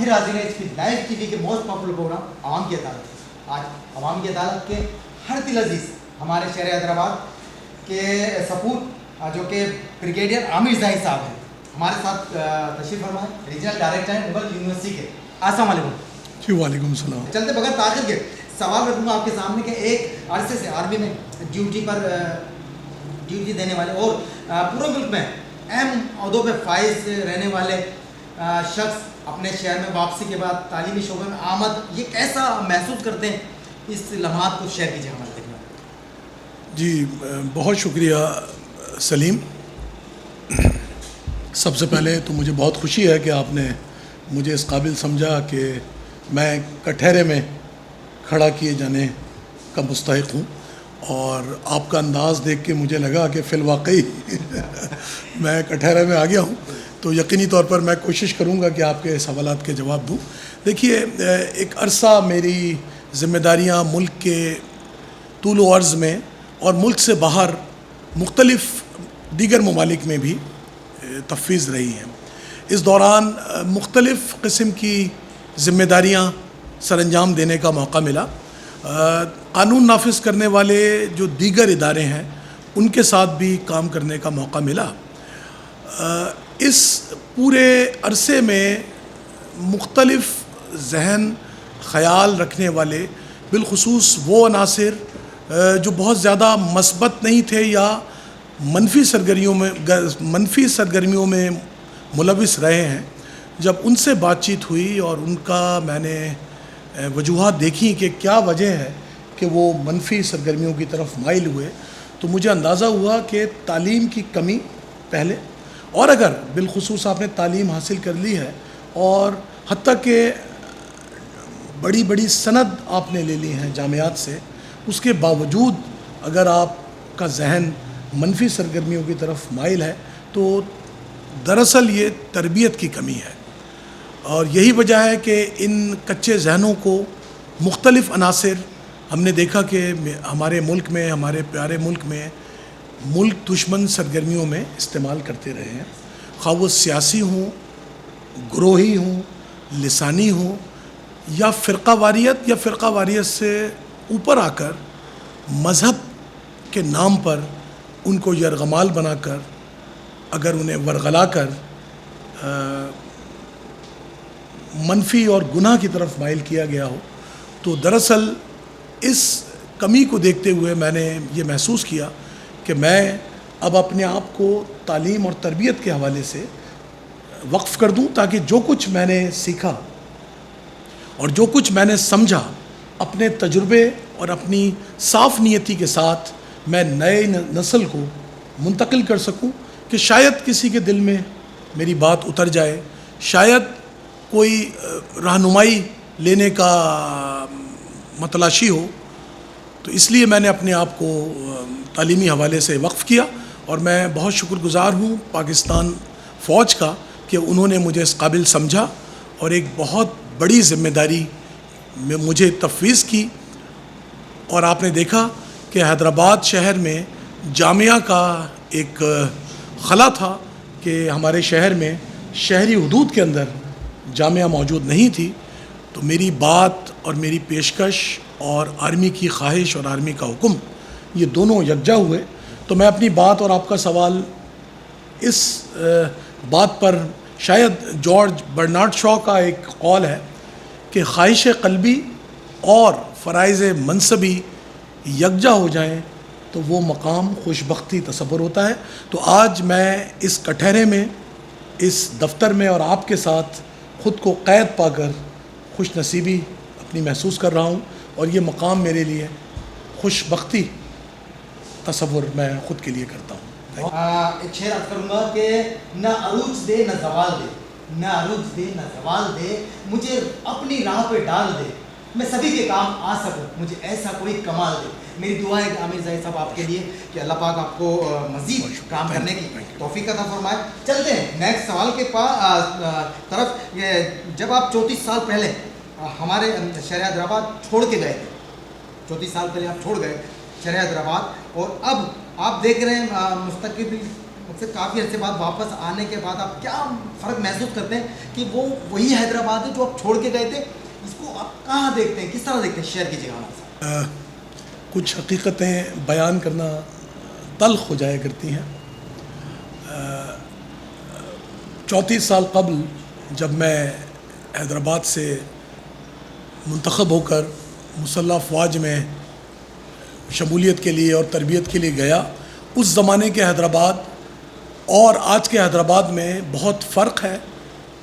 پھر حاضر ہیں HP لائیو TV کے موسٹ پاپولر پروگرام عوام کی عدالت۔ آج عوام کی عدالت کے ہر دل عزیز ہمارے شہر حیدرآباد کے سپوت جو کہ بریگیڈیئر عامر زاہد صاحب ہیں، ہمارے ساتھ تشریف فرمائے، ریجنل ڈائریکٹر ہیں مغل یونیورسٹی کے۔ السلام علیکم جی وعلیکم السلام۔ چلتے بغیر تاخیر کے سوال رکھوں گا آپ کے سامنے کہ ایک عرصے سے آرمی میں ڈیوٹی دینے والے اور پورے ملک میں اہم عہدوں پہ فائز رہنے والے شخص اپنے شہر میں واپسی کے بعد تعلیمی شعبے میں آمد، یہ کیسا محسوس کرتے ہیں؟ اس لمحات کو شیئر کیجیے ہمارے دیکھنے والے۔ جی بہت شکریہ سلیم۔ سب سے پہلے تو مجھے بہت خوشی ہے کہ آپ نے مجھے اس قابل سمجھا کہ میں کٹہرے میں کھڑا کیے جانے کا مستحق ہوں، اور آپ کا انداز دیکھ کے مجھے لگا کہ فی الواقعی میں کٹہرے میں آ گیا ہوں، تو یقینی طور پر میں کوشش کروں گا کہ آپ کے سوالات کے جواب دوں۔ دیکھیے، ایک عرصہ میری ذمہ داریاں ملک کے طول و عرض میں اور ملک سے باہر مختلف دیگر ممالک میں بھی تفویض رہی ہیں۔ اس دوران مختلف قسم کی ذمہ داریاں سر انجام دینے کا موقع ملا۔ قانون نافذ کرنے والے جو دیگر ادارے ہیں ان کے ساتھ بھی کام کرنے کا موقع ملا۔ اس پورے عرصے میں مختلف ذہن خیال رکھنے والے، بالخصوص وہ عناصر جو بہت زیادہ مثبت نہیں تھے یا منفی سرگرمیوں میں ملوث رہے ہیں، جب ان سے بات چیت ہوئی اور ان کا میں نے وجوہات دیکھی کہ کیا وجہ ہے کہ وہ منفی سرگرمیوں کی طرف مائل ہوئے، تو مجھے اندازہ ہوا کہ تعلیم کی کمی پہلے، اور اگر بالخصوص آپ نے تعلیم حاصل کر لی ہے اور حتیٰ کہ بڑی بڑی سند آپ نے لے لی ہیں جامعات سے، اس کے باوجود اگر آپ کا ذہن منفی سرگرمیوں کی طرف مائل ہے تو دراصل یہ تربیت کی کمی ہے۔ اور یہی وجہ ہے کہ ان کچے ذہنوں کو مختلف عناصر ہم نے دیکھا کہ ہمارے ملک میں، ہمارے پیارے ملک میں، ملک دشمن سرگرمیوں میں استعمال کرتے رہے ہیں، خواہ وہ سیاسی ہوں، گروہی ہوں، لسانی ہوں، یا فرقہ واریت سے اوپر آ کر مذہب کے نام پر ان کو یرغمال بنا کر، اگر انہیں ورغلا کر منفی اور گناہ کی طرف مائل کیا گیا ہو، تو دراصل اس کمی کو دیکھتے ہوئے میں نے یہ محسوس کیا کہ میں اب اپنے آپ کو تعلیم اور تربیت کے حوالے سے وقف کر دوں، تاکہ جو کچھ میں نے سیکھا اور جو کچھ میں نے سمجھا اپنے تجربے اور اپنی صاف نیتی کے ساتھ میں نئے نسل کو منتقل کر سکوں، کہ شاید کسی کے دل میں میری بات اتر جائے، شاید کوئی رہنمائی لینے کا متلاشی ہو۔ تو اس لیے میں نے اپنے آپ کو تعلیمی حوالے سے وقف کیا، اور میں بہت شکر گزار ہوں پاکستان فوج کا کہ انہوں نے مجھے اس قابل سمجھا اور ایک بہت بڑی ذمہ داری میں مجھے تفویض کی۔ اور آپ نے دیکھا کہ حیدرآباد شہر میں جامعہ کا ایک خلا تھا کہ ہمارے شہر میں شہری حدود کے اندر جامعہ موجود نہیں تھی، تو میری بات اور میری پیشکش اور آرمی کی خواہش اور آرمی کا حکم، یہ دونوں یکجا ہوئے۔ تو میں اپنی بات اور آپ کا سوال اس بات پر، شاید جارج برنارڈ شاء کا ایک قول ہے کہ خواہش قلبی اور فرائض منصبی یکجا ہو جائیں تو وہ مقام خوش بختی تصور ہوتا ہے۔ تو آج میں اس کٹہرے میں، اس دفتر میں اور آپ کے ساتھ خود کو قید پا کر خوش نصیبی اپنی محسوس کر رہا ہوں، اور یہ مقام میرے لیے خوش بختی تصور میں خود کے لیے کرتا ہوں۔ ایک شعر عرض کروں گا کہ نہ عروج دے نہ زوال دے، نہ عروج دے نہ زوال دے، مجھے اپنی راہ پہ ڈال دے، میں سبھی کے کام آ سکوں، مجھے ایسا کوئی کمال دے۔ میری دعا ہے عامر زاہد صاحب آپ کے لیے کہ اللہ پاک آپ کو مزید کام کرنے کی توفیق عطا فرمائے۔ چلتے ہیں نیکسٹ سوال کے طرف۔ جب آپ 34 سال پہلے ہمارے شہر حیدرآباد چھوڑ کے گئے تھے، 34 سال پہلے آپ چھوڑ گئے شہر حیدرآباد، اور اب آپ دیکھ رہے ہیں مقصد کافی عرصے بعد واپس آنے کے بعد آپ کیا فرق محسوس کرتے ہیں کہ وہ وہی حیدرآباد ہے جو آپ چھوڑ کے گئے تھے؟ اس کو آپ کہاں دیکھتے ہیں، کس طرح دیکھتے ہیں شہر کی جگہ؟ کچھ حقیقتیں بیان کرنا تلخ ہو جایا کرتی ہیں۔ 34 سال قبل جب میں حیدرآباد سے منتخب ہو کر مسلح افواج میں شمولیت کے لیے اور تربیت کے لیے گیا، اس زمانے کے حیدرآباد اور آج کے حیدرآباد میں بہت فرق ہے،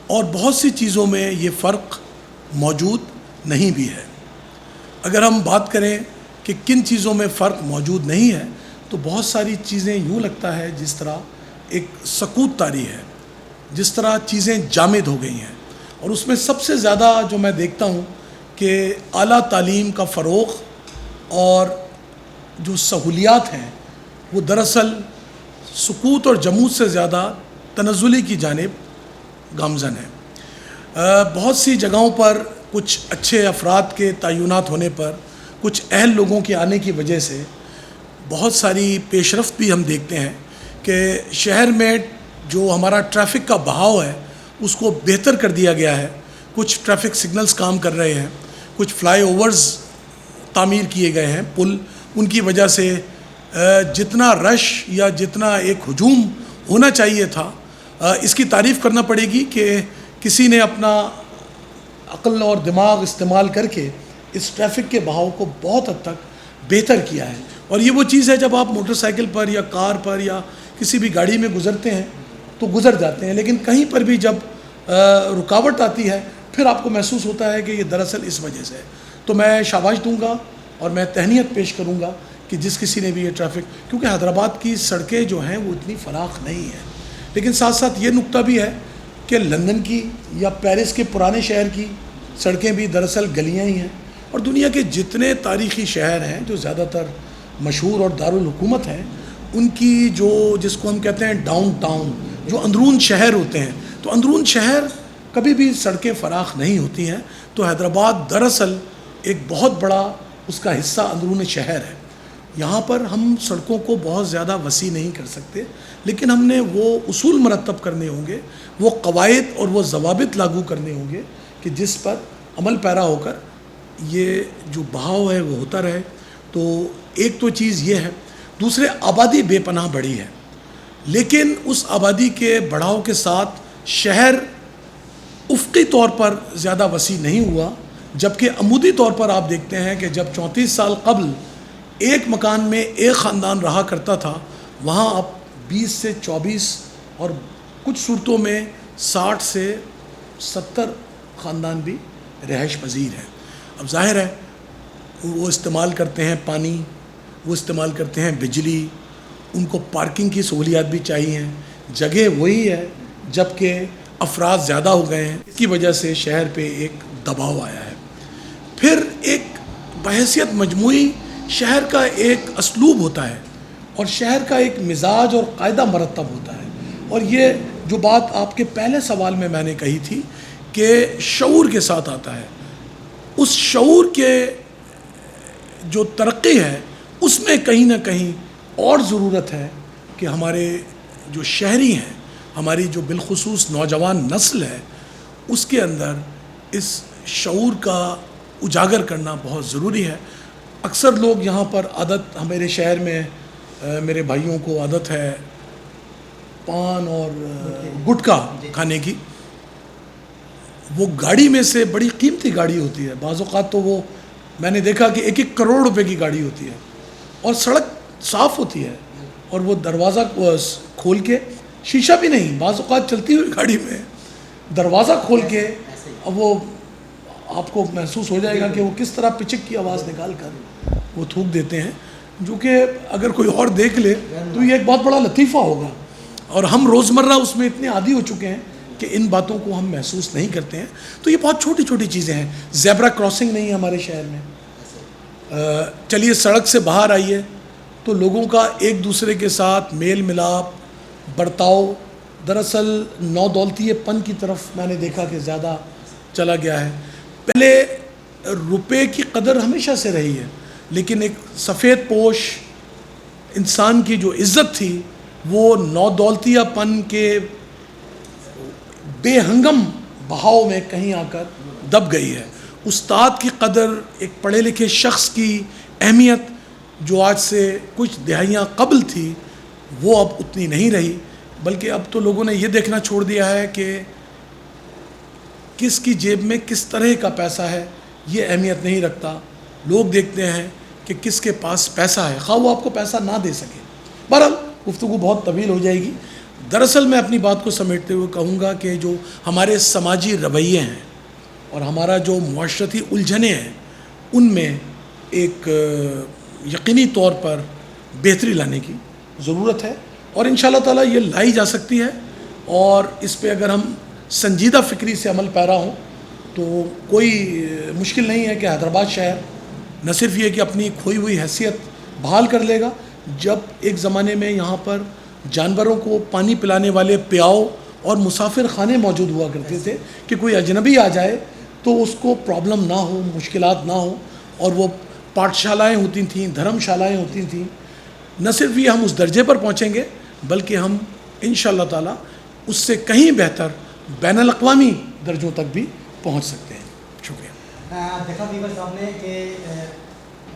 اور بہت سی چیزوں میں یہ فرق موجود نہیں بھی ہے۔ اگر ہم بات کریں کہ کن چیزوں میں فرق موجود نہیں ہے، تو بہت ساری چیزیں یوں لگتا ہے جس طرح ایک سکوت طاری ہے، جس طرح چیزیں جامد ہو گئی ہیں۔ اور اس میں سب سے زیادہ جو میں دیکھتا ہوں کہ اعلیٰ تعلیم کا فروغ اور جو سہولیات ہیں وہ دراصل سکوت اور جمود سے زیادہ تنزلی کی جانب گامزن ہے۔ بہت سی جگہوں پر کچھ اچھے افراد کے تعینات ہونے پر، کچھ اہل لوگوں کے آنے کی وجہ سے بہت ساری پیش رفت بھی ہم دیکھتے ہیں کہ شہر میں جو ہمارا ٹریفک کا بہاؤ ہے اس کو بہتر کر دیا گیا ہے۔ کچھ ٹریفک سگنلز کام کر رہے ہیں، کچھ فلائی اوورز تعمیر کیے گئے ہیں، پل، ان کی وجہ سے جتنا رش یا جتنا ایک ہجوم ہونا چاہیے تھا، اس کی تعریف کرنا پڑے گی کہ کسی نے اپنا عقل اور دماغ استعمال کر کے اس ٹریفک کے بہاؤ کو بہت حد تک بہتر کیا ہے۔ اور یہ وہ چیز ہے جب آپ موٹر سائیکل پر یا کار پر یا کسی بھی گاڑی میں گزرتے ہیں تو گزر جاتے ہیں، لیکن کہیں پر بھی جب رکاوٹ آتی ہے پھر آپ کو محسوس ہوتا ہے کہ یہ دراصل اس وجہ سے ہے۔ تو میں شاباش دوں گا اور میں تہنیت پیش کروں گا کہ جس کسی نے بھی یہ ٹریفک، کیونکہ حیدرآباد کی سڑکیں جو ہیں وہ اتنی فراخ نہیں ہیں، لیکن ساتھ ساتھ یہ نکتہ بھی ہے کہ لندن کی یا پیرس کے پرانے شہر کی سڑکیں بھی دراصل گلیاں ہی ہیں، اور دنیا کے جتنے تاریخی شہر ہیں جو زیادہ تر مشہور اور دارالحکومت ہیں، ان کی جس کو ہم کہتے ہیں ڈاؤن ٹاؤن، جو اندرون شہر ہوتے ہیں، تو اندرون شہر کبھی بھی سڑکیں فراخ نہیں ہوتی ہیں۔ تو حیدرآباد دراصل ایک بہت بڑا اس کا حصہ اندرون شہر ہے۔ یہاں پر ہم سڑکوں کو بہت زیادہ وسیع نہیں کر سکتے، لیکن ہم نے وہ اصول مرتب کرنے ہوں گے، وہ قواعد اور وہ ضوابط لاگو کرنے ہوں گے کہ جس پر عمل پیرا ہو کر یہ جو بہاؤ ہے وہ ہوتا رہے۔ تو ایک تو چیز یہ ہے۔ دوسرے، آبادی بے پناہ بڑھی ہے، لیکن اس آبادی کے بڑھاؤ کے ساتھ شہر افقی طور پر زیادہ وسیع نہیں ہوا، جبکہ عمودی طور پر آپ دیکھتے ہیں کہ جب 34 سال قبل ایک مکان میں ایک خاندان رہا کرتا تھا، وہاں اب 20 سے 24 اور کچھ صورتوں میں 60 سے 70 خاندان بھی رہائش پذیر ہیں۔ اب ظاہر ہے وہ استعمال کرتے ہیں پانی، وہ استعمال کرتے ہیں بجلی، ان کو پارکنگ کی سہولیات بھی چاہیے، جگہ وہی ہے جبکہ افراد زیادہ ہو گئے ہیں۔ اس کی وجہ سے شہر پہ ایک دباؤ آیا ہے۔ پھر ایک بحیثیت مجموعی شہر کا ایک اسلوب ہوتا ہے، اور شہر کا ایک مزاج اور قاعدہ مرتب ہوتا ہے۔ اور یہ جو بات آپ کے پہلے سوال میں نے کہی تھی کہ شعور کے ساتھ آتا ہے، اس شعور کے جو ترقی ہے اس میں کہیں نہ کہیں اور ضرورت ہے کہ ہمارے جو شہری ہیں، ہماری جو بالخصوص نوجوان نسل ہے، اس کے اندر اس شعور کا اجاگر کرنا بہت ضروری ہے۔ اکثر لوگ یہاں پر عادت، ہمارے شہر میں میرے بھائیوں کو عادت ہے پان اور گٹکا کھانے کی، وہ گاڑی میں سے بڑی قیمتی گاڑی ہوتی ہے، بعض اوقات تو وہ میں نے دیکھا کہ 1-1 کروڑ روپے کی گاڑی ہوتی ہے، اور سڑک صاف ہوتی ہے، اور وہ دروازہ کھول کے، شیشہ بھی نہیں، بعض اوقات چلتی ہوئی گاڑی میں دروازہ کھول کے، اب وہ آپ کو محسوس ہو جائے گا کہ وہ کس طرح پچک کی آواز نکال کر وہ تھوک دیتے ہیں، جو کہ اگر کوئی اور دیکھ لے تو یہ ایک بہت بڑا لطیفہ ہوگا، اور ہم روزمرہ اس میں اتنے عادی ہو چکے ہیں کہ ان باتوں کو ہم محسوس نہیں کرتے ہیں۔ تو یہ بہت چھوٹی چھوٹی چیزیں ہیں۔ زیبرا کراسنگ نہیں ہے ہمارے شہر میں۔ چلیے سڑک سے باہر آئیے تو لوگوں کا ایک دوسرے کے ساتھ میل ملاپ، برتاؤ دراصل نو دولتی پن کی طرف میں نے دیکھا کہ زیادہ چلا گیا ہے۔ پہلے روپے کی قدر ہمیشہ سے رہی ہے، لیکن ایک سفید پوش انسان کی جو عزت تھی وہ نودولتیہ پن کے بے ہنگم بہاؤ میں کہیں آ کر دب گئی ہے. استاد کی قدر، ایک پڑھے لکھے شخص کی اہمیت جو آج سے کچھ دہائیاں قبل تھی وہ اب اتنی نہیں رہی، بلکہ اب تو لوگوں نے یہ دیکھنا چھوڑ دیا ہے کہ کس کی جیب میں کس طرح کا پیسہ ہے یہ اہمیت نہیں رکھتا. لوگ دیکھتے ہیں کہ کس کے پاس پیسہ ہے، خواہ وہ آپ کو پیسہ نہ دے سکے. بہرحال گفتگو بہت طویل ہو جائے گی. دراصل میں اپنی بات کو سمیٹتے ہوئے کہوں گا کہ جو ہمارے سماجی رویے ہیں اور ہمارا جو معاشرتی الجھنیں ہیں ان میں ایک یقینی طور پر بہتری لانے کی ضرورت ہے، اور انشاءاللہ تعالیٰ یہ لائی جا سکتی ہے. اور اس پہ اگر ہم سنجیدہ فکری سے عمل پیرا ہوں تو کوئی مشکل نہیں ہے کہ حیدرآباد شہر نہ صرف یہ کہ اپنی کھوئی ہوئی حیثیت بحال کر لے گا. جب ایک زمانے میں یہاں پر جانوروں کو پانی پلانے والے پیاؤ اور مسافر خانے موجود ہوا کرتے تھے کہ کوئی اجنبی آ جائے تو اس کو پرابلم نہ ہو، مشکلات نہ ہو، اور وہ پاٹھ شالائیں ہوتی تھیں، دھرم شالائیں ہوتی تھیں. نہ صرف یہ ہم اس درجے پر پہنچیں گے بلکہ ہم انشاءاللہ تعالیٰ اس سے کہیں بہتر بین الاقوامی درجوں تک بھی پہنچ سکتے ہیں. شکریہ. دیکھا ویور صاحب نے کہ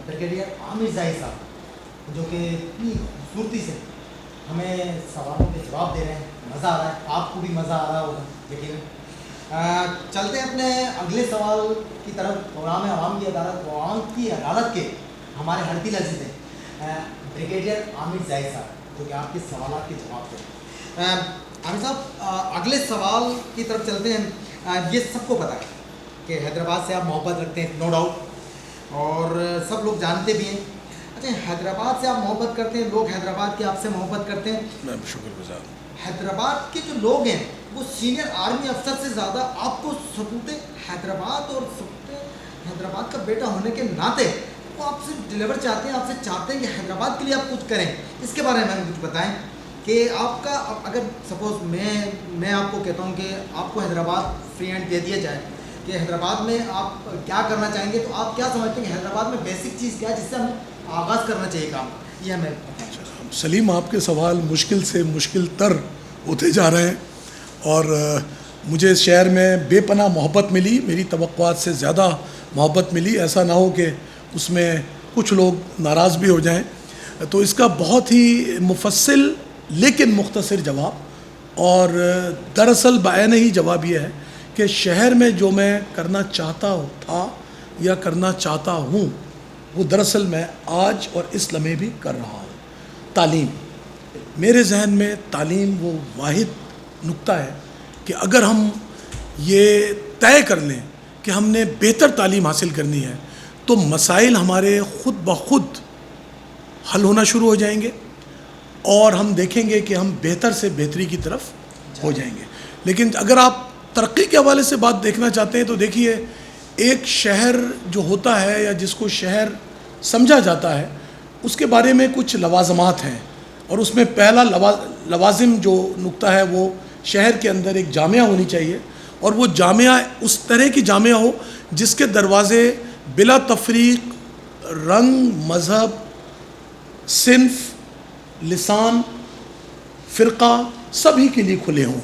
بریگیڈیئر عامر زاہد صاحب جو کہ اتنی خوبصورتی سے ہمیں سوالوں کے جواب دے رہے ہیں، مزہ آ رہا ہے، آپ کو بھی مزہ آ رہا ہوگا یقیناً. چلتے ہیں اپنے اگلے سوال کی طرف. پروگرام عوام کی عدالت، عوام کی عدالت کے ہمارے ہر دل عزیز ہیں بریگیڈیئر عامر زاہد صاحب جو کہ آپ کے سوالات کے جواب دیں. عامر صاحب اگلے سوال کی طرف چلتے ہیں. یہ سب کو پتہ ہے کہ حیدرآباد سے آپ محبت رکھتے ہیں، نو ڈاؤٹ، اور سب لوگ جانتے بھی ہیں. اچھا، حیدرآباد سے آپ محبت کرتے ہیں، لوگ حیدرآباد کے آپ سے محبت کرتے ہیں. میں شکر گزار ہوں. حیدرآباد کے جو لوگ ہیں وہ سینئر آرمی افسر سے زیادہ آپ کو ثبوت حیدرآباد اور ثبوت حیدرآباد کا بیٹا ہونے کے ناطے وہ آپ سے ڈلیور چاہتے ہیں، آپ سے چاہتے ہیں کہ حیدرآباد کے لیے آپ کچھ کریں. اس کے بارے میں ہمیں کچھ بتائیں کہ آپ کا اگر سپوز میں آپ کو کہتا ہوں کہ آپ کو حیدرآباد فری ہینڈ دے دیا جائے کہ حیدرآباد میں آپ کیا کرنا چاہیں گے، تو آپ کیا سمجھتے ہیں کہ حیدرآباد میں بیسک چیز کیا ہے جس سے ہمیں آغاز کرنا چاہیے کام؟ یہ ہمیں سلیم، آپ کے سوال مشکل سے مشکل تر ہوتے جا رہے ہیں، اور مجھے اس شہر میں بے پناہ محبت ملی، میری توقعات سے زیادہ محبت ملی. ایسا نہ ہو کہ اس میں کچھ لوگ ناراض بھی ہو جائیں. تو اس کا بہت ہی مفصل لیکن مختصر جواب، اور دراصل بعین ہی جواب یہ ہے کہ شہر میں جو میں کرنا چاہتا تھا یا کرنا چاہتا ہوں وہ دراصل میں آج اور اس لمحے بھی کر رہا ہوں. تعلیم. میرے ذہن میں تعلیم وہ واحد نقطہ ہے کہ اگر ہم یہ طے کر لیں کہ ہم نے بہتر تعلیم حاصل کرنی ہے تو مسائل ہمارے خود بخود حل ہونا شروع ہو جائیں گے، اور ہم دیکھیں گے کہ ہم بہتر سے بہتری کی طرف ہو جائیں گے. لیکن اگر آپ ترقی کے حوالے سے بات دیکھنا چاہتے ہیں تو دیکھیے، ایک شہر جو ہوتا ہے یا جس کو شہر سمجھا جاتا ہے اس کے بارے میں کچھ لوازمات ہیں، اور اس میں پہلا لوازم جو نقطہ ہے وہ شہر کے اندر ایک جامعہ ہونی چاہیے، اور وہ جامعہ اس طرح کی جامعہ ہو جس کے دروازے بلا تفریق رنگ، مذہب، صنف، لسان، فرقہ سبھی کے لیے کھلے ہوں،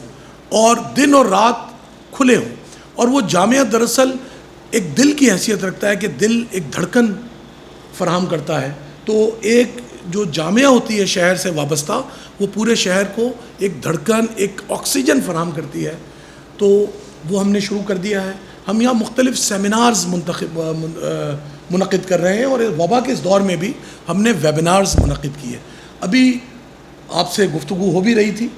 اور دن اور رات کھلے ہوں. اور وہ جامعہ دراصل ایک دل کی حیثیت رکھتا ہے کہ دل ایک دھڑکن فراہم کرتا ہے. تو ایک جو جامعہ ہوتی ہے شہر سے وابستہ، وہ پورے شہر کو ایک دھڑکن، ایک آکسیجن فراہم کرتی ہے. تو وہ ہم نے شروع کر دیا ہے. ہم یہاں مختلف سیمینارز منعقد کر رہے ہیں، اور وبا کے اس دور میں بھی ہم نے ویبینارز منعقد کیے. ابھی آپ سے گفتگو ہو بھی رہی تھی،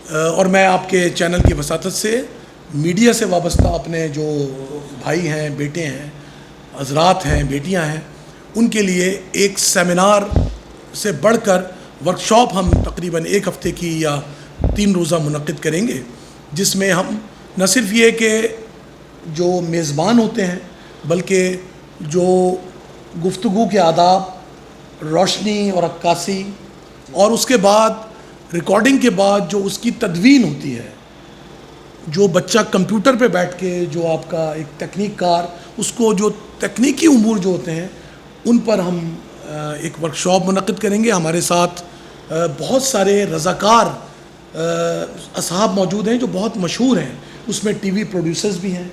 اور میں آپ کے چینل کی وساطت سے میڈیا سے وابستہ اپنے جو بھائی ہیں، بیٹے ہیں، حضرات ہیں، بیٹیاں ہیں، ان کے لیے ایک سیمینار سے بڑھ کر ورکشاپ ہم تقریباً 1 ہفتے کی یا 3 روزہ منعقد کریں گے، جس میں ہم نہ صرف یہ کہ جو میزبان ہوتے ہیں بلکہ جو گفتگو کے آداب، روشنی اور عکاسی، اور اس کے بعد ریکارڈنگ کے بعد جو اس کی تدوین ہوتی ہے، جو بچہ کمپیوٹر پہ بیٹھ کے جو آپ کا ایک تکنیک کار اس کو جو تکنیکی امور جو ہوتے ہیں ان پر ہم ایک ورکشاپ منعقد کریں گے. ہمارے ساتھ بہت سارے رضاکار اصحاب موجود ہیں جو بہت مشہور ہیں. اس میں ٹی وی پروڈیوسرز بھی ہیں,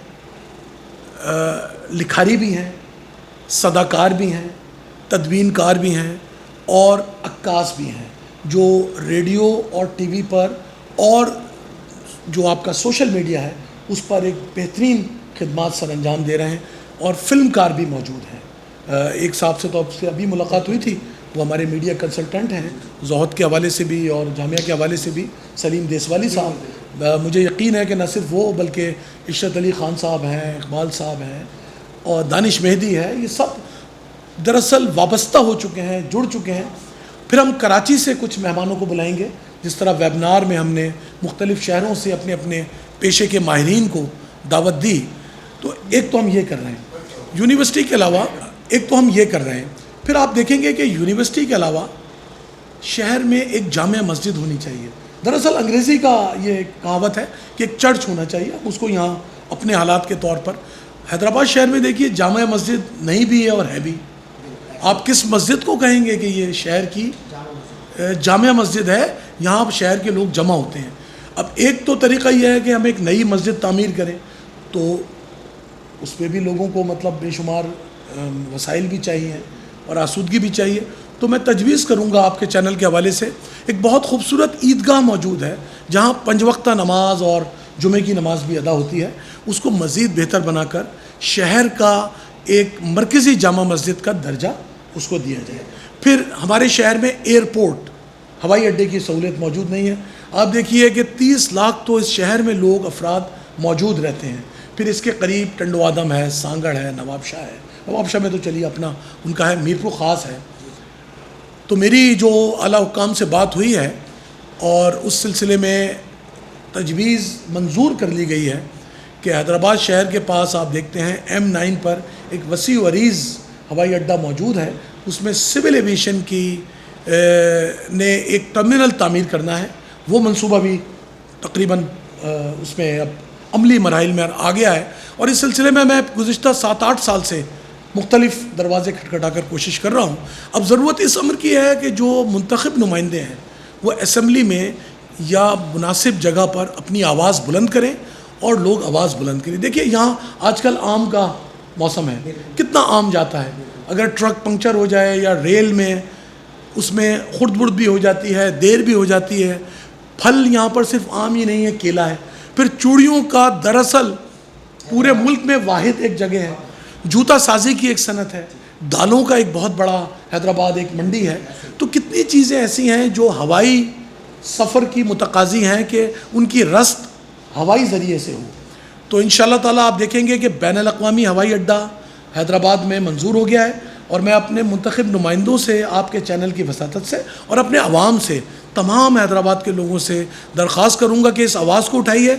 لکھاری بھی ہیں, صداکار بھی ہیں, تدوین کار بھی ہیں اور عکاس بھی ہیں, جو ریڈیو اور ٹی وی پر اور جو آپ کا سوشل میڈیا ہے اس پر ایک بہترین خدمات سر انجام دے رہے ہیں. اور فلم کار بھی موجود ہیں. ایک صاحب سے تو آپ سے ابھی ملاقات ہوئی تھی, وہ ہمارے میڈیا کنسلٹنٹ ہیں زہد کے حوالے سے بھی اور جامعہ کے حوالے سے بھی, سلیم دیسوالی صاحب. مجھے یقین ہے کہ نہ صرف وہ بلکہ عشرت علی خان صاحب ہیں, اقبال صاحب ہیں اور دانش مہدی ہے, یہ سب دراصل وابستہ ہو چکے ہیں, جڑ چکے ہیں. پھر ہم کراچی سے کچھ مہمانوں کو بلائیں گے, جس طرح ویبنار میں ہم نے مختلف شہروں سے اپنے اپنے پیشے کے ماہرین کو دعوت دی. تو ایک تو ہم یہ کر رہے ہیں یونیورسٹی کے علاوہ, ایک تو ہم یہ کر رہے ہیں. پھر آپ دیکھیں گے کہ یونیورسٹی کے علاوہ شہر میں ایک جامع مسجد ہونی چاہیے. دراصل انگریزی کا یہ کہاوت ہے کہ ایک چرچ ہونا چاہیے, اس کو یہاں اپنے حالات کے طور پر. حیدرآباد شہر میں دیکھیے جامع مسجد نہیں بھی ہے اور ہے بھی. آپ کس مسجد کو کہیں گے کہ یہ شہر کی جامع مسجد ہے, یہاں شہر کے لوگ جمع ہوتے ہیں. اب ایک تو طریقہ یہ ہے کہ ہم ایک نئی مسجد تعمیر کریں, تو اس پہ بھی لوگوں کو مطلب بے شمار وسائل بھی چاہیے اور آسودگی بھی چاہیے. تو میں تجویز کروں گا آپ کے چینل کے حوالے سے, ایک بہت خوبصورت عیدگاہ موجود ہے جہاں 5 وقتہ نماز اور جمعے کی نماز بھی ادا ہوتی ہے. اس کو مزید بہتر بنا کر شہر کا ایک مرکزی جامع مسجد کا درجہ اس کو دیا جائے. پھر ہمارے شہر میں ایئرپورٹ, ہوائی اڈے کی سہولت موجود نہیں ہے. آپ دیکھیے کہ 30 لاکھ تو اس شہر میں لوگ افراد موجود رہتے ہیں. پھر اس کے قریب ٹنڈو آدم ہے, سانگڑ ہے, نواب شاہ ہے. نواب شاہ میں تو چلیے اپنا ان کا ہے, میرپور خاص ہے. تو میری جو اعلیٰ حکام سے بات ہوئی ہے اور اس سلسلے میں تجویز منظور کر لی گئی ہے کہ حیدرآباد شہر کے پاس آپ دیکھتے ہیں M9 پر ایک وسیع و عریض ہوائی اڈہ موجود ہے. اس میں سول ایویشن کی نے ایک ٹرمینل تعمیر کرنا ہے. وہ منصوبہ بھی تقریباً اس میں اب عملی مراحل میں آ گیا ہے. اور اس سلسلے میں گزشتہ 7-8 سال سے مختلف دروازے کھٹکھٹا کر کوشش کر رہا ہوں. اب ضرورت اس امر کی ہے کہ جو منتخب نمائندے ہیں وہ اسمبلی میں یا مناسب جگہ پر اپنی آواز بلند کریں اور لوگ آواز بلند کریں. دیکھیے یہاں آج کل آم کا موسم ہے, کتنا آم جاتا ہے. اگر ٹرک پنکچر ہو جائے یا ریل میں اس میں خرد برد بھی ہو جاتی ہے, دیر بھی ہو جاتی ہے. پھل یہاں پر صرف آم ہی نہیں ہے, کیلا ہے. پھر چوڑیوں کا دراصل پورے ملک میں واحد ایک جگہ ہے. جوتا سازی کی ایک صنعت ہے, دالوں کا ایک بہت بڑا حیدرآباد ایک منڈی ہے. تو کتنی چیزیں ایسی ہیں جو ہوائی سفر کی متقاضی ہیں کہ ان کی رسد ہوائی ذریعے سے ہو. تو انشاءاللہ تعالیٰ آپ دیکھیں گے کہ بین الاقوامی ہوائی اڈہ حیدرآباد میں منظور ہو گیا ہے. اور میں اپنے منتخب نمائندوں سے, آپ کے چینل کی وساطت سے اور اپنے عوام سے, تمام حیدرآباد کے لوگوں سے درخواست کروں گا کہ اس آواز کو اٹھائیے.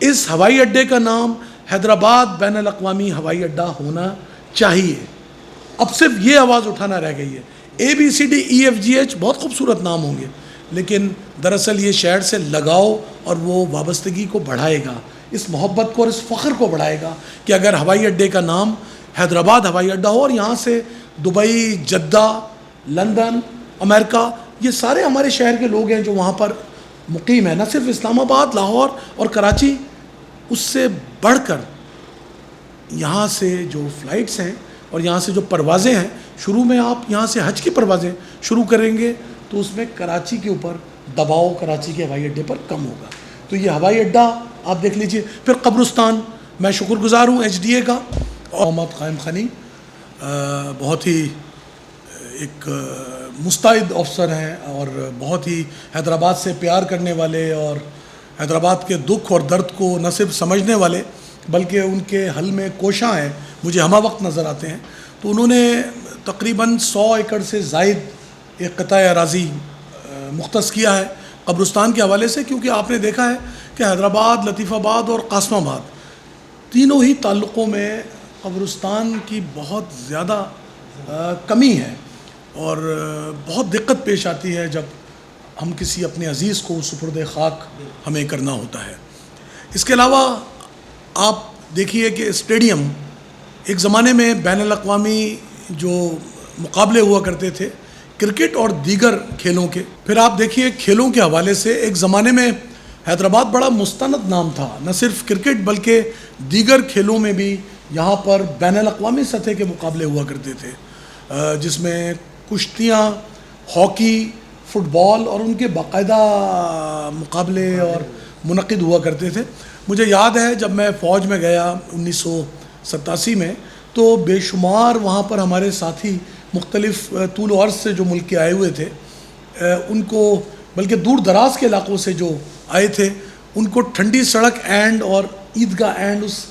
اس ہوائی اڈے کا نام حیدرآباد بین الاقوامی ہوائی اڈہ ہونا چاہیے. اب صرف یہ آواز اٹھانا رہ گئی ہے. ABCDEFGH بہت خوبصورت نام ہوں گے, لیکن دراصل یہ شہر سے لگاؤ اور وہ وابستگی کو بڑھائے گا, اس محبت کو اور اس فخر کو بڑھائے گا کہ اگر ہوائی اڈے کا نام حیدرآباد ہوائی اڈہ ہو اور یہاں سے دبئی, جدہ, لندن, امریکہ, یہ سارے ہمارے شہر کے لوگ ہیں جو وہاں پر مقیم ہیں. نہ صرف اسلام آباد, لاہور اور کراچی, اس سے بڑھ کر یہاں سے جو فلائٹس ہیں اور یہاں سے جو پروازیں ہیں, شروع میں آپ یہاں سے حج کی پروازیں شروع کریں گے تو اس میں کراچی کے اوپر دباؤ کراچی کے ہوائی اڈے پر کم ہوگا. تو یہ ہوائی اڈہ آپ دیکھ لیجئے. پھر قبرستان, میں شکر گزار ہوں HDA کا. محمد قائم خانی بہت ہی ایک مستعد افسر ہیں اور بہت ہی حیدرآباد سے پیار کرنے والے اور حیدرآباد کے دکھ اور درد کو نہ صرف سمجھنے والے بلکہ ان کے حل میں کوشاں ہیں, مجھے ہمہ وقت نظر آتے ہیں. تو انہوں نے تقریباً 100 ایکڑ سے زائد ایک قطع اراضی مختص کیا ہے قبرستان کے حوالے سے, کیونکہ آپ نے دیکھا ہے کہ حیدرآباد, لطیف آباد اور قاسم آباد تینوں ہی تعلقوں میں قبرستان کی بہت زیادہ کمی ہے اور بہت دقت پیش آتی ہے جب ہم کسی اپنے عزیز کو سپرد خاک ہمیں کرنا ہوتا ہے. اس کے علاوہ آپ دیکھیے کہ اسٹیڈیم, ایک زمانے میں بین الاقوامی جو مقابلے ہوا کرتے تھے کرکٹ اور دیگر کھیلوں کے. پھر آپ دیکھیے کھیلوں کے حوالے سے ایک زمانے میں حیدرآباد بڑا مستند نام تھا, نہ صرف کرکٹ بلکہ دیگر کھیلوں میں بھی یہاں پر بین الاقوامی سطح کے مقابلے ہوا کرتے تھے, جس میں کشتیاں, ہاکی, فٹ بال اور ان کے باقاعدہ مقابلے اور منعقد ہوا کرتے تھے. مجھے یاد ہے جب میں فوج میں گیا 1987 میں, تو بے شمار وہاں پر ہمارے ساتھی مختلف طول و عرض سے جو ملک کے آئے ہوئے تھے, ان کو بلکہ دور دراز کے علاقوں سے جو آئے تھے, ان کو ٹھنڈی سڑک اینڈ اور عیدگاہ اینڈ اس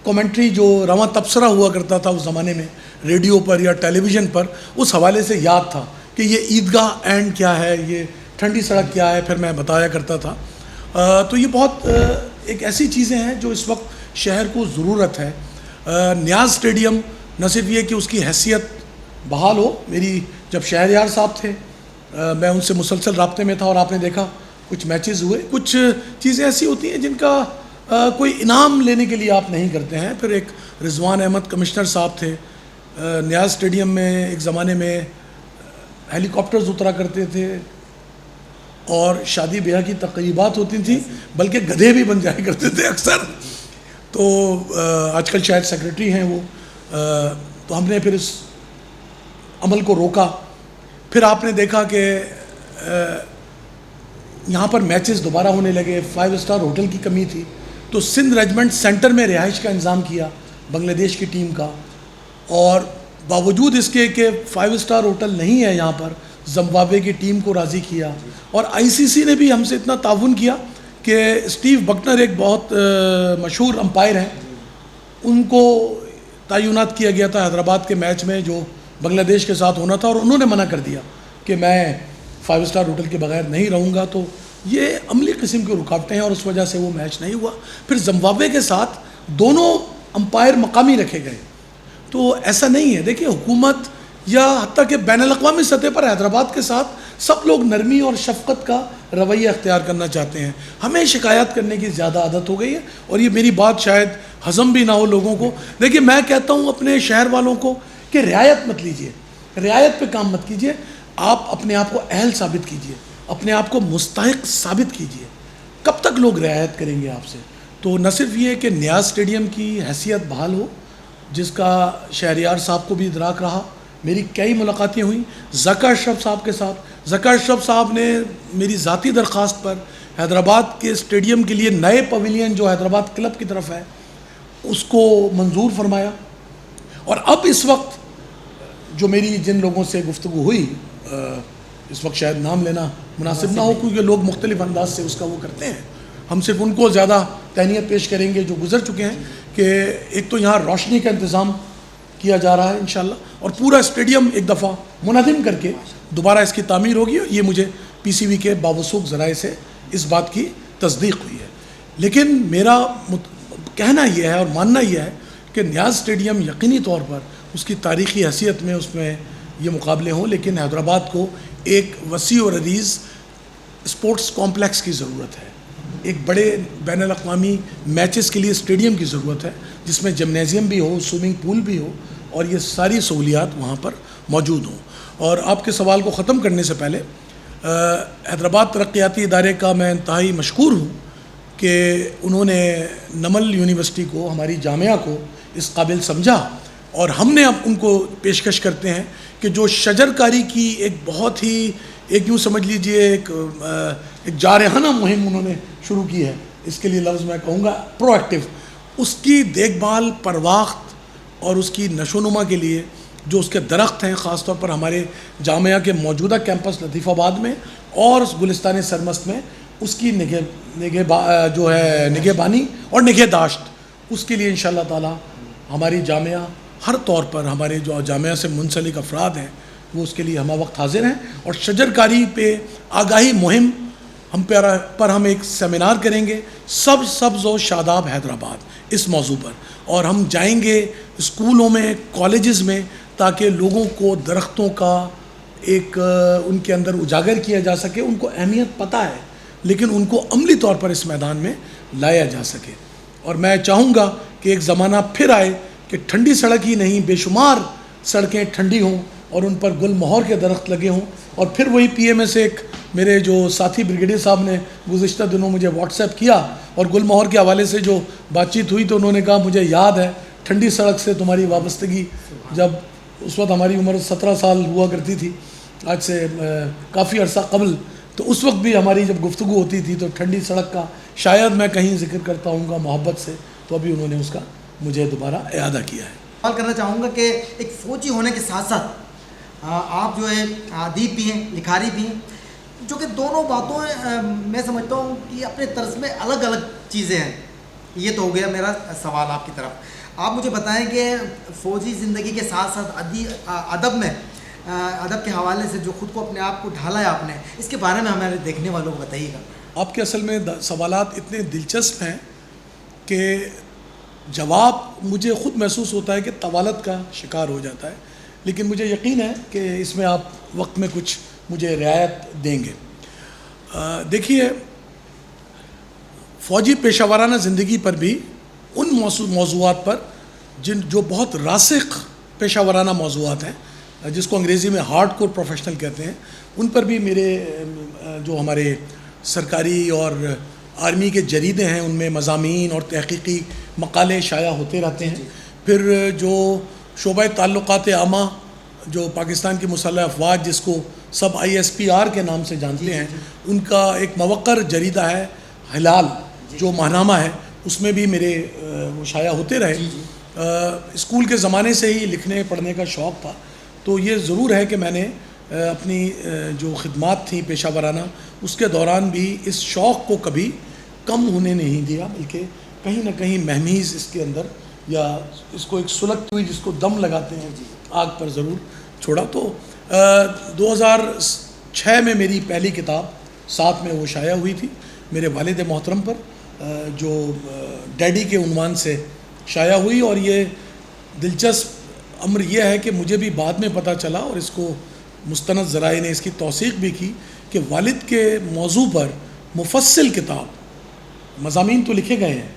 کومنٹری جو رواں تبصرہ ہوا کرتا تھا اس زمانے میں ریڈیو پر یا ٹیلی ویژن پر, اس حوالے سے یاد تھا کہ یہ عیدگاہ اینڈ کیا ہے, یہ ٹھنڈی سڑک کیا ہے, پھر میں بتایا کرتا تھا. تو یہ بہت ایک ایسی چیزیں ہیں جو اس وقت شہر کو ضرورت ہے. نیاز اسٹیڈیم نہ صرف یہ کہ اس کی حیثیت بحال ہو, میری جب شہریار صاحب تھے میں ان سے مسلسل رابطے میں تھا, اور آپ نے دیکھا کچھ میچز ہوئے, کچھ چیزیں ایسی ہوتی ہیں جن کا کوئی انعام لینے کے لیے آپ نہیں کرتے ہیں. پھر ایک رضوان احمد کمشنر صاحب تھے, نیاز اسٹیڈیم میں ایک زمانے میں ہیلی کاپٹرز اترا کرتے تھے اور شادی بیاہ کی تقریبات ہوتی تھیں, بلکہ گدھے بھی بن جایا کرتے تھے اکثر. تو آج کل شاید سیکرٹری ہیں وہ, تو ہم نے پھر اس عمل کو روکا. پھر آپ نے دیکھا کہ یہاں پر میچز دوبارہ ہونے لگے, 5 اسٹار ہوٹل کی کمی تھی, تو سندھ ریجمنٹ سینٹر میں رہائش کا انتظام کیا بنگلہ دیش کی ٹیم کا, اور باوجود اس کے کہ 5 اسٹار ہوٹل نہیں ہے یہاں پر, زمبابوے کی ٹیم کو راضی کیا. اور آئی سی سی نے بھی ہم سے اتنا تعاون کیا کہ اسٹیو بکنر ایک بہت مشہور امپائر ہیں, ان کو تعینات کیا گیا تھا حیدرآباد کے میچ میں جو بنگلہ دیش کے ساتھ ہونا تھا, اور انہوں نے منع کر دیا کہ میں 5 اسٹار ہوٹل کے بغیر نہیں رہوں گا. تو یہ عملی قسم کی رکاوٹیں ہیں اور اس وجہ سے وہ میچ نہیں ہوا. پھر زمبابوے کے ساتھ دونوں امپائر مقامی رکھے گئے. تو ایسا نہیں ہے, دیکھیے حکومت یا حتیٰ کہ بین الاقوامی سطح پر حیدرآباد کے ساتھ سب لوگ نرمی اور شفقت کا رویہ اختیار کرنا چاہتے ہیں. ہمیں شکایت کرنے کی زیادہ عادت ہو گئی ہے, اور یہ میری بات شاید ہضم بھی نہ ہو لوگوں کو. دیکھیے میں کہتا ہوں اپنے شہر والوں کو کہ رعایت مت لیجیے, رعایت پہ کام مت کیجیے, آپ اپنے آپ کو اہل ثابت کیجیے, اپنے آپ کو مستحق ثابت کیجیے. کب تک لوگ رعایت کریں گے آپ سے؟ تو نہ صرف یہ کہ نیاز اسٹیڈیم کی حیثیت بحال ہو, جس کا شہریار صاحب کو بھی ادراک رہا. میری کئی ملاقاتیں ہوئیں ذکا اشرف صاحب کے ساتھ. ذکا اشرف صاحب نے میری ذاتی درخواست پر حیدرآباد کے اسٹیڈیم کے لیے نئے پویلین جو حیدرآباد کلب کی طرف ہے اس کو منظور فرمایا. اور اب اس وقت جو میری جن لوگوں سے گفتگو ہوئی, اس وقت شاید نام لینا مناسب نہ ہو کیونکہ لوگ مختلف انداز سے اس کا وہ کرتے ہیں, ہم صرف ان کو زیادہ تہنیت پیش کریں گے جو گزر چکے ہیں, کہ ایک تو یہاں روشنی کا انتظام کیا جا رہا ہے انشاءاللہ, اور پورا اسٹیڈیم ایک دفعہ منہدم کر کے دوبارہ اس کی تعمیر ہوگی. یہ مجھے پی سی بی کے باوثوق ذرائع سے اس بات کی تصدیق ہوئی ہے. لیکن میرا کہنا یہ ہے اور ماننا یہ ہے کہ نیاز اسٹیڈیم یقینی طور پر اس کی تاریخی حیثیت میں اس میں یہ مقابلے ہوں, لیکن حیدرآباد کو ایک وسیع اور عریض اسپورٹس کمپلیکس کی ضرورت ہے. ایک بڑے بین الاقوامی میچز کے لیے اسٹیڈیم کی ضرورت ہے جس میں جمنیزیم بھی ہو, سوئمنگ پول بھی ہو, اور یہ ساری سہولیات وہاں پر موجود ہوں. اور آپ کے سوال کو ختم کرنے سے پہلے حیدرآباد ترقیاتی ادارے کا میں انتہائی مشکور ہوں کہ انہوں نے نمل یونیورسٹی کو, ہماری جامعہ کو اس قابل سمجھا, اور ہم نے اب ان کو پیشکش کرتے ہیں کہ جو شجر کاری کی ایک بہت ہی ایک یوں سمجھ لیجئے ایک جارحانہ مہم انہوں نے شروع کی ہے, اس کے لیے لفظ میں کہوں گا پرو ایکٹیو, اس کی دیکھ بھال پرواخت اور اس کی نشو و نما کے لیے جو اس کے درخت ہیں, خاص طور پر ہمارے جامعہ کے موجودہ کیمپس لطیف آباد میں اور گلستان سرمست میں, اس کی نگہبانی اور نگہداشت, اس کے لیے انشاءاللہ تعالی ہماری جامعہ ہر طور پر, ہمارے جو جامعہ سے منسلک افراد ہیں وہ اس کے لیے ہمہ وقت حاضر ہیں. اور شجر کاری پہ آگاہی مہم پر ہم ایک سیمینار کریں گے, سبز و شاداب حیدرآباد اس موضوع پر, اور ہم جائیں گے اسکولوں میں, کالجز میں, تاکہ لوگوں کو درختوں کا ایک ان کے اندر اجاگر کیا جا سکے. ان کو اہمیت پتہ ہے لیکن ان کو عملی طور پر اس میدان میں لایا جا سکے. اور میں چاہوں گا کہ ایک زمانہ پھر آئے کہ ٹھنڈی سڑک ہی نہیں, بے شمار سڑکیں ٹھنڈی ہوں, اور ان پر گل مہر کے درخت لگے ہوں. اور پھر وہی پی ایم ایس ایک میرے جو ساتھی بریگیڈیئر صاحب نے گزشتہ دنوں مجھے واٹس ایپ کیا اور گل مہر کے حوالے سے جو بات چیت ہوئی تو انہوں نے کہا مجھے یاد ہے ٹھنڈی سڑک سے تمہاری وابستگی، جب اس وقت ہماری عمر 17 سال ہوا کرتی تھی، آج سے کافی عرصہ قبل، تو اس وقت بھی ہماری جب گفتگو ہوتی تھی تو ٹھنڈی سڑک کا شاید میں کہیں ذکر کرتا ہوں گا محبت سے، تو ابھی انہوں نے اس کا مجھے دوبارہ اعادہ کیا ہے. سوال کرنا چاہوں گا کہ ایک فوجی ہونے کے ساتھ ساتھ آپ جو ہے ادیب بھی ہیں، لکھاری بھی ہیں، جو کہ دونوں باتوں میں سمجھتا ہوں کہ اپنے طرز میں الگ الگ چیزیں ہیں. یہ تو ہو گیا میرا سوال آپ کی طرف. آپ مجھے بتائیں کہ فوجی زندگی کے ساتھ ساتھ ادب میں، ادب کے حوالے سے جو خود کو اپنے آپ کو ڈھالا ہے آپ نے، اس کے بارے میں ہمارے دیکھنے والوں کو بتائیے گا. آپ کے اصل میں سوالات اتنے دلچسپ ہیں کہ جواب مجھے خود محسوس ہوتا ہے کہ طوالت کا شکار ہو جاتا ہے، لیکن مجھے یقین ہے کہ اس میں آپ وقت میں کچھ مجھے رعایت دیں گے. دیکھیے، فوجی پیشہ ورانہ زندگی پر بھی ان موضوعات پر جو بہت راسخ پیشہ ورانہ موضوعات ہیں، جس کو انگریزی میں ہارڈ کور پروفیشنل کہتے ہیں، ان پر بھی میرے جو ہمارے سرکاری اور آرمی کے جریدے ہیں ان میں مضامین اور تحقیقی مقالے شائع ہوتے رہتے ہیں. پھر جو شعبہ تعلقات عامہ جو پاکستان کی مسلح افواج، جس کو سب ISPR کے نام سے جانتے ہیں، ان کا ایک موقر جریدہ ہے ہلال، جو ماہنامہ ہے، اس میں بھی میرے شائع ہوتے رہے. اسکول کے زمانے سے ہی لکھنے پڑھنے کا شوق تھا، تو یہ ضرور ہے کہ میں نے اپنی جو خدمات تھیں پیشہ ورانہ، اس کے دوران بھی اس شوق کو کبھی کم ہونے نہیں دیا، بلکہ کہیں نہ کہیں مہمیز اس کے اندر، یا اس کو ایک سلگتی ہوئی جس کو دم لگاتے ہیں آگ پر، ضرور چھوڑا. تو 2006 میں میری پہلی کتاب 7 میں وہ شائع ہوئی تھی میرے والد محترم پر، جو ڈیڈی کے عنوان سے شائع ہوئی. اور یہ دلچسپ امر یہ ہے کہ مجھے بھی بعد میں پتہ چلا، اور اس کو مستند ذرائع نے اس کی توثیق بھی کی، کہ والد کے موضوع پر مفصل کتاب، مضامین تو لکھے گئے ہیں،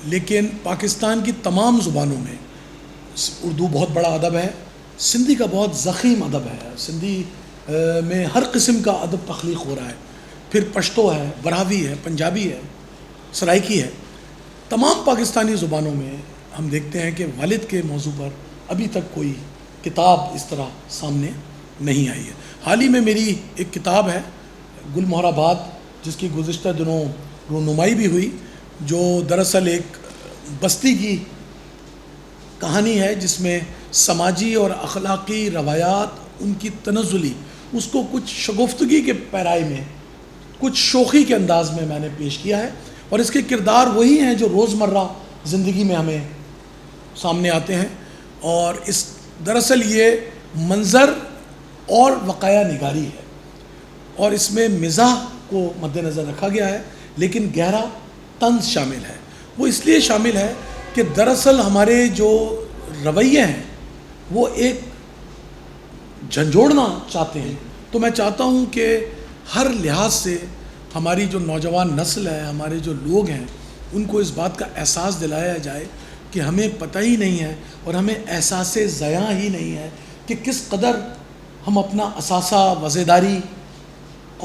لیکن پاکستان کی تمام زبانوں میں، اردو بہت بڑا ادب ہے، سندھی کا بہت ضخیم ادب ہے، سندھی میں ہر قسم کا ادب تخلیق ہو رہا ہے، پھر پشتو ہے، براہوی ہے، پنجابی ہے، سرائکی ہے، تمام پاکستانی زبانوں میں ہم دیکھتے ہیں کہ والد کے موضوع پر ابھی تک کوئی کتاب اس طرح سامنے نہیں آئی ہے. حال ہی میں میری ایک کتاب ہے گل مہر آباد، جس کی گزشتہ دنوں رونمائی بھی ہوئی، جو دراصل ایک بستی کی کہانی ہے، جس میں سماجی اور اخلاقی روایات، ان کی تنزلی، اس کو کچھ شگفتگی کے پیرائی میں، کچھ شوخی کے انداز میں میں نے پیش کیا ہے. اور اس کے کردار وہی ہیں جو روزمرہ زندگی میں ہمیں سامنے آتے ہیں. اور اس دراصل یہ منظر اور وقایع نگاری ہے، اور اس میں مزاح کو مد نظر رکھا گیا ہے، لیکن گہرا طنز شامل ہے. وہ اس لیے شامل ہے کہ دراصل ہمارے جو رویے ہیں وہ ایک جھنجھوڑنا چاہتے ہیں. تو میں چاہتا ہوں کہ ہر لحاظ سے ہماری جو نوجوان نسل ہے، ہمارے جو لوگ ہیں، ان کو اس بات کا احساس دلایا جائے کہ ہمیں پتہ ہی نہیں ہے، اور ہمیں احساس ضیاع ہی نہیں ہے کہ کس قدر ہم اپنا اثاثہ، وزیداری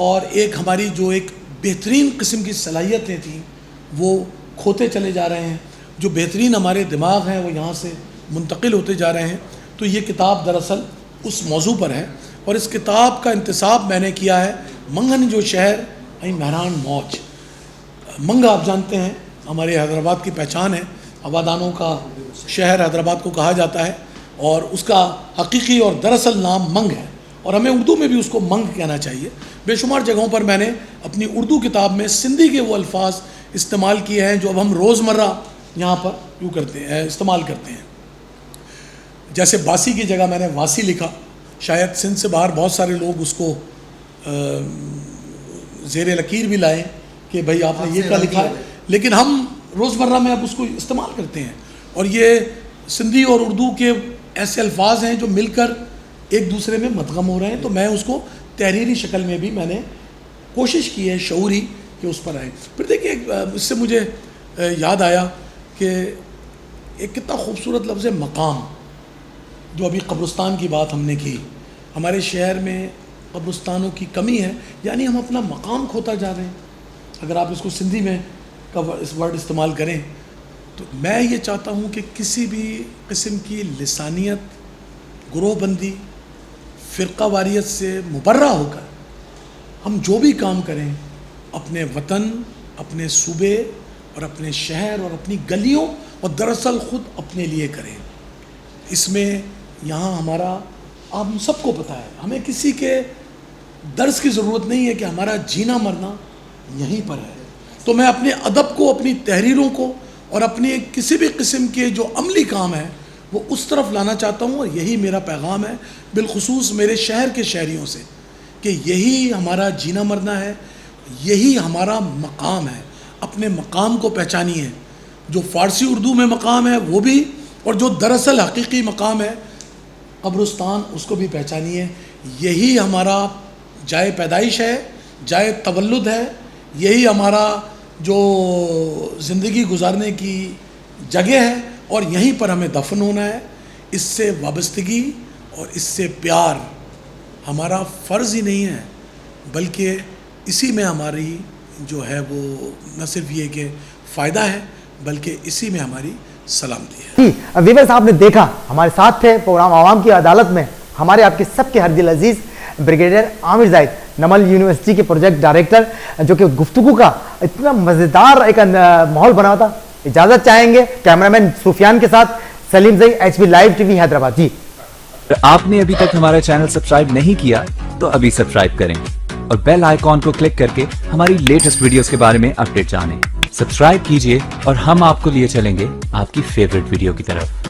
اور ایک ہماری جو ایک بہترین قسم کی صلاحیتیں تھیں وہ کھوتے چلے جا رہے ہیں. جو بہترین ہمارے دماغ ہیں وہ یہاں سے منتقل ہوتے جا رہے ہیں. تو یہ کتاب دراصل اس موضوع پر ہے، اور اس کتاب کا انتصاب میں نے کیا ہے منگن جو شہر مہران موج. منگ آپ جانتے ہیں ہمارے حیدرآباد کی پہچان ہے، ہوادانوں کا شہر حیدرآباد کو کہا جاتا ہے، اور اس کا حقیقی اور دراصل نام منگ ہے، اور ہمیں اردو میں بھی اس کو منگ کہنا چاہیے. بے شمار جگہوں پر میں نے اپنی اردو کتاب میں سندھی کے وہ الفاظ استعمال کیے ہیں جو اب ہم روزمرہ یہاں پر یوں کرتے ہیں، استعمال کرتے ہیں. جیسے باسی کی جگہ میں نے واسی لکھا، شاید سندھ سے باہر بہت سارے لوگ اس کو زیر لکیر بھی لائیں کہ بھئی آپ نے یہ کیا لکھا ہے، لیکن ہم روزمرہ میں اب اس کو استعمال کرتے ہیں. اور یہ سندھی اور اردو کے ایسے الفاظ ہیں جو مل کر ایک دوسرے میں مدغم ہو رہے ہیں. تو میں اس کو تحریری شکل میں بھی میں نے کوشش کی ہے شعوری کہ اس پر آئے. پھر دیکھیے اس سے مجھے یاد آیا کہ ایک کتنا خوبصورت لفظ ہے مقام. جو ابھی قبرستان کی بات ہم نے کی، ہمارے شہر میں قبرستانوں کی کمی ہے، یعنی ہم اپنا مقام کھوتا جا رہے ہیں، اگر آپ اس کو سندھی میں اس ورڈ استعمال کریں تو میں یہ چاہتا ہوں کہ کسی بھی قسم کی لسانیت، گروہ بندی، فرقہ واریت سے مبرہ ہو کر ہم جو بھی کام کریں اپنے وطن، اپنے صوبے اور اپنے شہر اور اپنی گلیوں اور دراصل خود اپنے لیے کریں۔ اس میں یہاں ہمارا، آپ سب کو پتہ ہے، ہمیں کسی کے درس کی ضرورت نہیں ہے کہ ہمارا جینا مرنا یہیں پر ہے۔ تو میں اپنے ادب کو، اپنی تحریروں کو اور اپنے کسی بھی قسم کے جو عملی کام ہیں وہ اس طرف لانا چاہتا ہوں، اور یہی میرا پیغام ہے بالخصوص میرے شہر کے شہریوں سے، کہ یہی ہمارا جینا مرنا ہے، یہی ہمارا مقام ہے۔ اپنے مقام کو پہچانیے، جو فارسی اردو میں مقام ہے وہ بھی، اور جو دراصل حقیقی مقام ہے قبرستان، اس کو بھی پہچانیے۔ یہی ہمارا جائے پیدائش ہے، جائے تولد ہے، یہی ہمارا جو زندگی گزارنے کی جگہ ہے، اور یہیں پر ہمیں دفن ہونا ہے۔ اس سے وابستگی اور اس سے پیار ہمارا فرض ہی نہیں ہے، بلکہ اسی میں ہماری جو ہے وہ نہ صرف یہ کہ فائدہ ہے، بلکہ اسی میں ہماری سلامتی ہے۔ ویورز، آپ نے دیکھا ہمارے ساتھ تھے پروگرام عوام کی عدالت میں ہمارے آپ کے سب کے ہر دل عزیز بریگیڈیئر عامر زاہد، نمل یونیورسٹی کے پروجیکٹ ڈائریکٹر، جو کہ گفتگو کا اتنا مزیدار ایک ماحول بنا تھا۔ اجازت چاہیں گے کیمرامین سفیان کے ساتھ، Saleem Zai, HB live T V Hyderabad. جی، آپ نے ابھی تک ہمارا چینل سبسکرائب نہیں کیا تو ابھی سبسکرائب کریں اور بیل آئیکن کو کلک کر کے ہماری لیٹسٹ ویڈیوز کے بارے میں اپڈیٹ جانیں۔ سبسکرائب کیجئے اور ہم آپ کو لیے چلیں گے آپ کی فیورٹ ویڈیو کی طرف۔